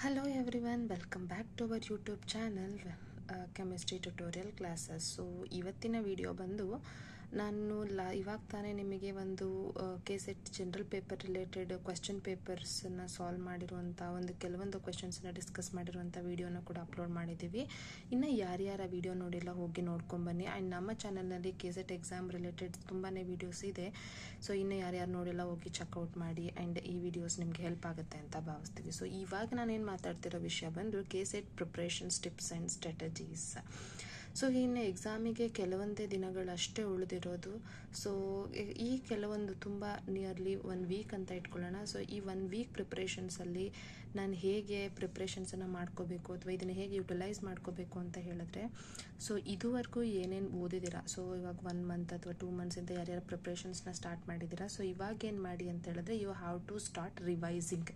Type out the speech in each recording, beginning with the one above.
Hello everyone, welcome back to our YouTube channel Chemistry Tutorial Classes. So ಇವತ್ತಿನ video ಬಂದು ನಾನು ಇವಾಗ ತಾನೇ ನಿಮಗೆ ಒಂದು KCET general paper related question ಪೇಪರ್ಸನ್ನು ಸಾಲ್ವ್ ಮಾಡಿರುವಂಥ ಕೆಲವೊಂದು ಕ್ವೆಶ್ಚನ್ಸನ್ನು ಡಿಸ್ಕಸ್ ಮಾಡಿರುವಂಥ ವಿಡಿಯೋನ ಕೂಡ ಅಪ್ಲೋಡ್ ಮಾಡಿದ್ದೀವಿ. ಇನ್ನು ಯಾರ್ಯಾರ ವಿಡಿಯೋ ನೋಡಿಲ್ಲ ಹೋಗಿ ನೋಡ್ಕೊಂಬನ್ನಿ. ಆ್ಯಂಡ್ ನಮ್ಮ ಚಾನಲ್ನಲ್ಲಿ KCET ಎಕ್ಸಾಮ್ ರಿಲೇಟೆಡ್ ತುಂಬಾ ವಿಡಿಯೋಸ್ ಇದೆ. ಸೊ ಇನ್ನು ಯಾರ್ಯಾರು ನೋಡಿಲ್ಲ ಹೋಗಿ ಚೆಕ್ಔಟ್ ಮಾಡಿ. ಆ್ಯಂಡ್ ಈ ವಿಡಿಯೋಸ್ ನಿಮಗೆ ಹೆಲ್ಪ್ ಆಗುತ್ತೆ ಅಂತ ಭಾವಿಸ್ತೀವಿ. ಸೊ ಇವಾಗ ನಾನೇನು ಮಾತಾಡ್ತಿರೋ ವಿಷಯ ಬಂದು KCET preparations tips and strategies. So ಇನ್ನು ಎಕ್ಸಾಮಿಗೆ ಕೆಲವೊಂದೇ ದಿನಗಳಷ್ಟೇ ಉಳಿದಿರೋದು. ಸೊ ಈ ಕೆಲವೊಂದು ತುಂಬ ನಿಯರ್ಲಿ 1 ವೀಕ್ ಅಂತ ಇಟ್ಕೊಳ್ಳೋಣ. ಸೊ ಈ 1 ವೀಕ್ ಪ್ರಿಪ್ರೇಷನ್ಸಲ್ಲಿ ನಾನು ಹೇಗೆ ಪ್ರಿಪ್ರೇಷನ್ಸನ್ನು ಮಾಡ್ಕೋಬೇಕು ಅಥವಾ ಇದನ್ನು ಹೇಗೆ ಯುಟಿಲೈಸ್ ಮಾಡ್ಕೋಬೇಕು ಅಂತ ಹೇಳಿದ್ರೆ, ಸೊ ಇದುವರೆಗೂ ಏನೇನು ಓದಿದ್ದೀರಾ, ಸೊ ಇವಾಗ 1 ಮಂತ್ ಅಥವಾ 2 ಮಂತ್ಸಿಂದ ಯಾರ್ಯಾರು ಪ್ರಿಪ್ರೇಷನ್ಸ್ನ ಸ್ಟಾರ್ಟ್ ಮಾಡಿದ್ದೀರಾ, ಸೊ ಇವಾಗ ಏನು ಮಾಡಿ ಅಂತ ಹೇಳಿದ್ರೆ you have to start revising.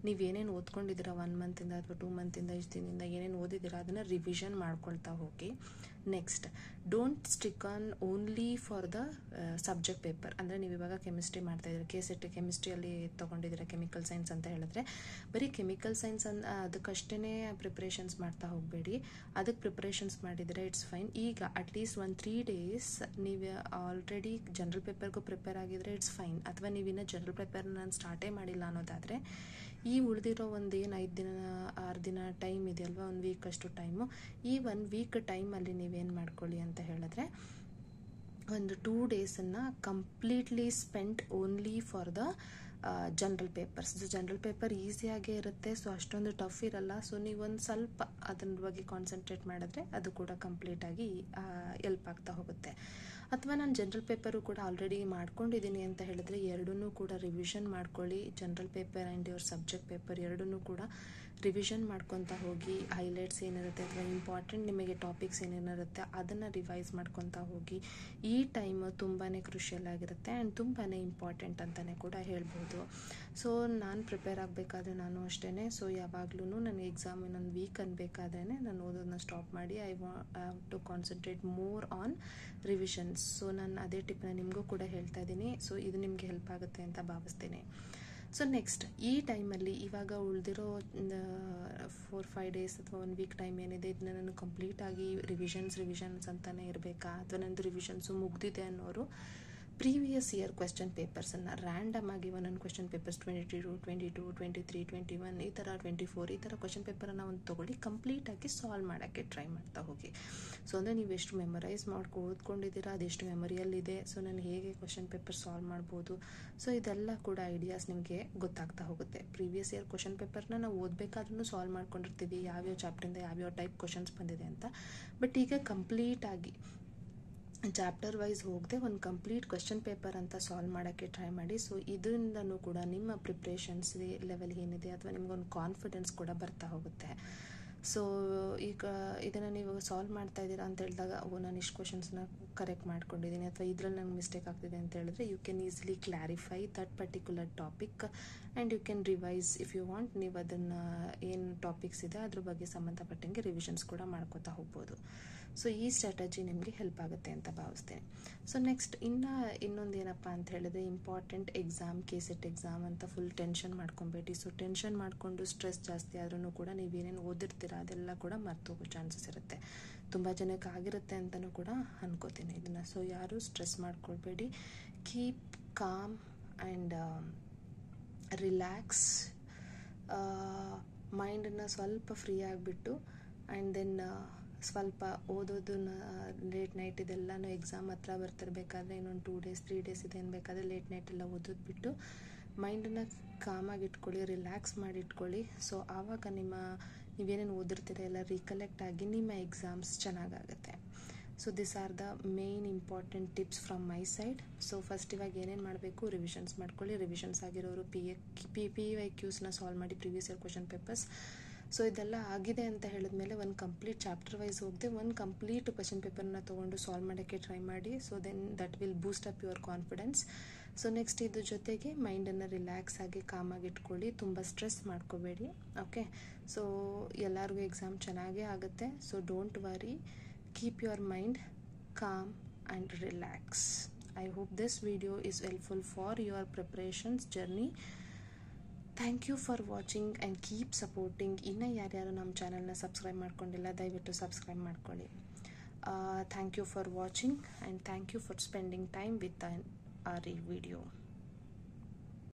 ನೀವೇನೇನು ಓದ್ಕೊಂಡಿದ್ದೀರಾ 1 ಮಂತಿಂದ ಅಥವಾ 2 ಮಂತಿಂದ ಇಷ್ಟು ದಿನದಿಂದ ಏನೇನು ಓದಿದ್ದೀರಾ ಅದನ್ನು ರಿವಿಷನ್ ಮಾಡ್ಕೊಳ್ತಾ ಹೋಗಿ. Next, don't stick on only for the subject paper. ಅಂದರೆ ನೀವು ಇವಾಗ ಕೆಮಿಸ್ಟ್ರಿ ಮಾಡ್ತಾ ಇದ್ದೀರಾ, KCET ಕೆಮಿಸ್ಟ್ರಿಯಲ್ಲಿ ತೊಗೊಂಡಿದ್ದೀರಾ ಕೆಮಿಕಲ್ ಸೈನ್ಸ್ ಅಂತ ಹೇಳಿದ್ರೆ ಬರೀ ಕೆಮಿಕಲ್ ಸೈನ್ಸ್ ಅದಕ್ಕಷ್ಟೇ ಪ್ರಿಪ್ರೇಷನ್ಸ್ ಮಾಡ್ತಾ ಹೋಗಬೇಡಿ. ಅದಕ್ಕೆ ಪ್ರಿಪ್ರೇಷನ್ಸ್ ಮಾಡಿದರೆ ಇಟ್ಸ್ ಫೈನ್. ಈಗ ಅಟ್ಲೀಸ್ಟ್ 1-3 ಡೇಸ್ ನೀವು ಆಲ್ರೆಡಿ ಜನರಲ್ ಪೇಪರ್ಗೂ ಪ್ರಿಪೇರ್ ಆಗಿದ್ರೆ ಇಟ್ಸ್ ಫೈನ್. ಅಥವಾ ನೀವಿನ್ನು ಜನರಲ್ ಪೇಪರ್ ನಾನು ಸ್ಟಾರ್ಟೇ ಮಾಡಿಲ್ಲ ಅನ್ನೋದಾದರೆ ಈ ಉಳಿದಿರೋ ಒಂದು ಏನು 5 ದಿನ 6 ದಿನ ಟೈಮ್ ಇದೆಯಲ್ವ, 1 ವೀಕ್ ಅಷ್ಟು ಟೈಮು, ಈ 1 ವೀಕ್ ಟೈಮಲ್ಲಿ ನೀವೇನು ಮಾಡ್ಕೊಳ್ಳಿ ಅಂತ ಹೇಳಿದ್ರೆ ಒಂದು 2 ಡೇಸನ್ನು completely spend only for the general papers. General paper ಈಸಿಯಾಗೇ ಇರುತ್ತೆ, ಸೊ ಅಷ್ಟೊಂದು ಟಫ್ ಇರಲ್ಲ. ಸೊ ನೀವೊಂದು ಸ್ವಲ್ಪ ಅದ್ರ ಬಗ್ಗೆ ಕಾನ್ಸಂಟ್ರೇಟ್ ಮಾಡಿದ್ರೆ ಅದು ಕೂಡ ಕಂಪ್ಲೀಟಾಗಿ ಎಲ್ಪ್ ಆಗ್ತಾ ಹೋಗುತ್ತೆ. ಅಥವಾ ನಾನು ಜನರಲ್ ಪೇಪರು ಕೂಡ ಆಲ್ರೆಡಿ ಮಾಡ್ಕೊಂಡಿದ್ದೀನಿ ಅಂತ ಹೇಳಿದ್ರೆ ಎರಡನ್ನೂ ಕೂಡ ರಿವಿಷನ್ ಮಾಡ್ಕೊಳ್ಳಿ. General paper and your subject paper ಎರಡನ್ನೂ ಕೂಡ ರಿವಿಷನ್ ಮಾಡ್ಕೊತಾ ಹೋಗಿ. ಹೈಲೈಟ್ಸ್ ಏನಿರುತ್ತೆ ಅಥವಾ ಇಂಪಾರ್ಟೆಂಟ್ ನಿಮಗೆ ಟಾಪಿಕ್ಸ್ ಏನೇನಿರುತ್ತೆ ಅದನ್ನು ರಿವೈಸ್ ಮಾಡ್ಕೊತಾ ಹೋಗಿ. ಈ ಟೈಮ್ ತುಂಬಾ ಕ್ರುಷಿಯಲ್ ಆಗಿರುತ್ತೆ ಆ್ಯಂಡ್ ತುಂಬಾ ಇಂಪಾರ್ಟೆಂಟ್ ಅಂತಲೇ ಕೂಡ ಹೇಳ್ಬೋದು. ಸೊ ನಾನು ಪ್ರಿಪೇರ್ ಆಗಬೇಕಾದ್ರೆ ನಾನು ಅಷ್ಟೇ. ಸೊ ಯಾವಾಗಲೂ ನನಗೆ ಎಕ್ಸಾಮ್ ಇನ್ನೊಂದು ವೀಕ್ ಅನ್ಬೇಕಾದ್ರೆ ನಾನು ಓದೋದನ್ನ ಸ್ಟಾಪ್ ಮಾಡಿ I have to concentrate more on revisions. So ನಾನು ಅದೇ ಟಿಪ್ನ ನಿಮಗೂ ಕೂಡ ಹೇಳ್ತಾ ಇದ್ದೀನಿ. ಸೊ ಇದು ನಿಮಗೆ ಹೆಲ್ಪ್ ಆಗುತ್ತೆ ಅಂತ ಭಾವಿಸ್ತೀನಿ. ಸೊ ನೆಕ್ಸ್ಟ್, ಈ ಟೈಮಲ್ಲಿ ಇವಾಗ ಉಳಿದಿರೋ 4-5 ಡೇಸ್ ಅಥವಾ 1 ವೀಕ್ ಟೈಮ್ ಏನಿದೆ ಇದನ್ನ ನಾನು ಕಂಪ್ಲೀಟಾಗಿ ರಿವಿಷನ್ಸ್ ಅಂತಲೇ ಇರಬೇಕಾ ಅಥವಾ ನಂದು ರಿವಿಷನ್ಸು ಮುಗ್ದಿದೆ ಅನ್ನೋರು ಪ್ರೀವಿಯಸ್ ಇಯರ್ ಕ್ವೆಶ್ಚನ್ ಪೇಪರ್ಸನ್ನು ರ್ಯಾಂಡಮ್ ಆಗಿ ಒಂದೊಂದು ಕ್ವೆಶ್ಚನ್ ಪೇಪರ್ಸ್ 22, 22, 23, 21 ಈ ಥರ 24 ಈ ಥರ ಕ್ವೆಶ್ಚನ್ ಪೇಪರನ್ನು ಒಂದು ತೊಗೊಳ್ಳಿ, ಕಂಪ್ಲೀಟಾಗಿ ಸಾಲ್ವ್ ಮಾಡೋಕ್ಕೆ ಟ್ರೈ ಮಾಡ್ತಾ ಹೋಗಿ. ಸೊ ಅಂದರೆ ನೀವು ಎಷ್ಟು ಮೆಮರೈಸ್ ಓದ್ಕೊಂಡಿದ್ದೀರಾ, ಅದೆಷ್ಟು ಮೆಮರಿಯಲ್ಲಿದೆ, ಸೊ ನಾನು ಹೇಗೆ ಕ್ವೆಶ್ಚನ್ ಪೇಪರ್ ಸಾಲ್ವ್ ಮಾಡ್ಬೋದು, ಸೊ ಇದೆಲ್ಲ ಕೂಡ ಐಡಿಯಾಸ್ ನಿಮಗೆ ಗೊತ್ತಾಗ್ತಾ ಹೋಗುತ್ತೆ. ಪ್ರೀವಿಯಸ್ ಇಯರ್ ಕ್ವೆಶ್ಚನ್ ಪೇಪರ್ನ ನಾವು ಓದಬೇಕಾದ್ರೂ ಸಾಲ್ವ್ ಮಾಡ್ಕೊಂಡಿರ್ತೀವಿ, ಯಾವ್ಯಾವ ಚಾಪ್ಟ್ರಿಂದ ಯಾವ್ಯಾವ ಟೈಪ್ ಕ್ವೆಶ್ಚನ್ಸ್ ಬಂದಿದೆ ಅಂತ. ಬಟ್ ಈಗ ಕಂಪ್ಲೀಟಾಗಿ ಚಾಪ್ಟರ್ ವೈಸ್ ಹೋಗದೆ ಒಂದು ಕಂಪ್ಲೀಟ್ ಕ್ವೆಶ್ಚನ್ ಪೇಪರ್ ಅಂತ ಸಾಲ್ವ್ ಮಾಡೋಕ್ಕೆ ಟ್ರೈ ಮಾಡಿ. ಸೊ ಇದರಿಂದನೂ ಕೂಡ ನಿಮ್ಮ ಪ್ರಿಪ್ರೇಷನ್ಸ್ ಲೆವೆಲ್ ಏನಿದೆ ಅಥವಾ ನಿಮ್ಗೊಂದು ಕಾನ್ಫಿಡೆನ್ಸ್ ಕೂಡ ಬರ್ತಾ ಹೋಗುತ್ತೆ. ಸೊ ಈಗ ಇದನ್ನು ನೀವು ಸಾಲ್ವ್ ಮಾಡ್ತಾ ಇದ್ದೀರಾ ಅಂತ ಹೇಳಿದಾಗ ನಾನು ಇಷ್ಟು ಕ್ವೆಶನ್ಸ್ನ ಕರೆಕ್ಟ್ ಮಾಡ್ಕೊಂಡಿದ್ದೀನಿ ಅಥವಾ ಇದರಲ್ಲಿ ನಂಗೆ ಮಿಸ್ಟೇಕ್ ಆಗ್ತಿದೆ ಅಂತ ಹೇಳಿದ್ರೆ you can easily clarify that particular topic and you can revise if you want. ನೀವು ಅದನ್ನು ಏನು ಟಾಪಿಕ್ಸ್ ಇದೆ ಅದ್ರ ಬಗ್ಗೆ ಸಂಬಂಧಪಟ್ಟಂಗೆ ರಿವಿಷನ್ಸ್ ಕೂಡ ಮಾಡ್ಕೋತಾ ಹೋಗ್ಬೋದು. ಸೊ ಈ ಸ್ಟ್ರಾಟಜಿ ನಿಮಗೆ ಹೆಲ್ಪ್ ಆಗುತ್ತೆ ಅಂತ ಭಾವಿಸ್ತೇನೆ. ಸೊ ನೆಕ್ಸ್ಟ್ ಇನ್ನೊಂದು ಏನಪ್ಪ ಅಂತ ಹೇಳಿದ್ರೆ ಇಂಪಾರ್ಟೆಂಟ್ ಎಕ್ಸಾಮ್, KCET ಎಕ್ಸಾಮ್ ಅಂತ ಫುಲ್ ಟೆನ್ಷನ್ ಮಾಡ್ಕೊಬೇಡಿ. ಸೊ ಟೆನ್ಷನ್ ಮಾಡಿಕೊಂಡು ಸ್ಟ್ರೆಸ್ ಜಾಸ್ತಿ ಆದ್ರೂ ಕೂಡ ನೀವೇನೇನು ಓದಿರ್ತೀರ ಅದೆಲ್ಲ ಕೂಡ ಮರ್ತೋಗೋ ಚಾನ್ಸಸ್ ಇರುತ್ತೆ. ತುಂಬ ಜನಕ್ಕೆ ಆಗಿರುತ್ತೆ ಅಂತಲೂ ಕೂಡ ಅನ್ಕೋತೀನಿ ಇದನ್ನು. ಸೊ ಯಾರೂ ಸ್ಟ್ರೆಸ್ ಮಾಡ್ಕೊಳ್ಬೇಡಿ. Keep calm and relax. ಮೈಂಡನ್ನು ಸ್ವಲ್ಪ ಫ್ರೀ ಆಗಿಬಿಟ್ಟು ಆ್ಯಂಡ್ ದೆನ್ ಸ್ವಲ್ಪ ಓದೋದನ್ನ ಲೇಟ್ ನೈಟ್ ಇದೆಲ್ಲನೂ ಎಕ್ಸಾಮ್ ಹತ್ರ ಬರ್ತಿರ್ಬೇಕಾದ್ರೆ ಇನ್ನೊಂದು 2 ಡೇಸ್ 3 ಡೇಸ್ ಇದೆ ಅನ್ಬೇಕಾದ್ರೆ ಲೇಟ್ ನೈಟ್ ಎಲ್ಲ ಓದೋದು ಬಿಟ್ಟು ಮೈಂಡನ್ನು ಕಾಮಾಗಿ ಇಟ್ಕೊಳ್ಳಿ, ರಿಲ್ಯಾಕ್ಸ್ ಮಾಡಿ ಇಟ್ಕೊಳ್ಳಿ. ಸೊ ಆವಾಗ ನೀವೇನೇನು ಓದಿರ್ತೀರ ಎಲ್ಲ ರೀಕಲೆಕ್ಟ್ ಆಗಿ ನಿಮ್ಮ ಎಕ್ಸಾಮ್ಸ್ ಚೆನ್ನಾಗಾಗುತ್ತೆ. So this are the main important tips from my side. So first ಇವಾಗ ಏನೇನು ಮಾಡಬೇಕು, ರಿವಿಷನ್ಸ್ ಮಾಡ್ಕೊಳ್ಳಿ. ರಿವಿಷನ್ಸ್ ಆಗಿರೋರು PYQsನ ಸಾಲ್ವ್ ಮಾಡಿ, previous year question papers. So ಇದೆಲ್ಲ ಆಗಿದೆ ಅಂತ ಹೇಳಿದ್ಮೇಲೆ ಒಂದು ಕಂಪ್ಲೀಟ್ ಚಾಪ್ಟರ್ ವೈಸ್ ಹೋಗದೆ ಒಂದು ಕಂಪ್ಲೀಟ್ ಕ್ವೆಶ್ಚನ್ ಪೇಪರ್ನ ತೊಗೊಂಡು ಸಾಲ್ವ್ ಮಾಡೋಕ್ಕೆ ಟ್ರೈ ಮಾಡಿ. So then that will boost up your confidence. So next ಇದ್ರ ಜೊತೆಗೆ ಮೈಂಡನ್ನು ರಿಲ್ಯಾಕ್ಸ್ ಆಗಿ ಕಾಮಾಗಿ ಇಟ್ಕೊಳ್ಳಿ, ತುಂಬ ಸ್ಟ್ರೆಸ್ ಮಾಡ್ಕೋಬೇಡಿ. ಓಕೆ, ಸೊ ಎಲ್ಲರಿಗೂ ಎಕ್ಸಾಮ್ ಚೆನ್ನಾಗೇ ಆಗುತ್ತೆ. So don't worry, keep your mind calm and relax. I hope this video is helpful for your preparations journey. Thank you for watching and keep supporting. ಇನ್ನೂ ಯಾರ್ಯಾರು ನಮ್ಮ ಚಾನಲ್ನ ಸಬ್ಸ್ಕ್ರೈಬ್ ಮಾಡ್ಕೊಂಡಿಲ್ಲ ದಯವಿಟ್ಟು ಸಬ್ಸ್ಕ್ರೈಬ್ ಮಾಡ್ಕೊಳ್ಳಿ. Thank you for watching and thank you for spending time with our video.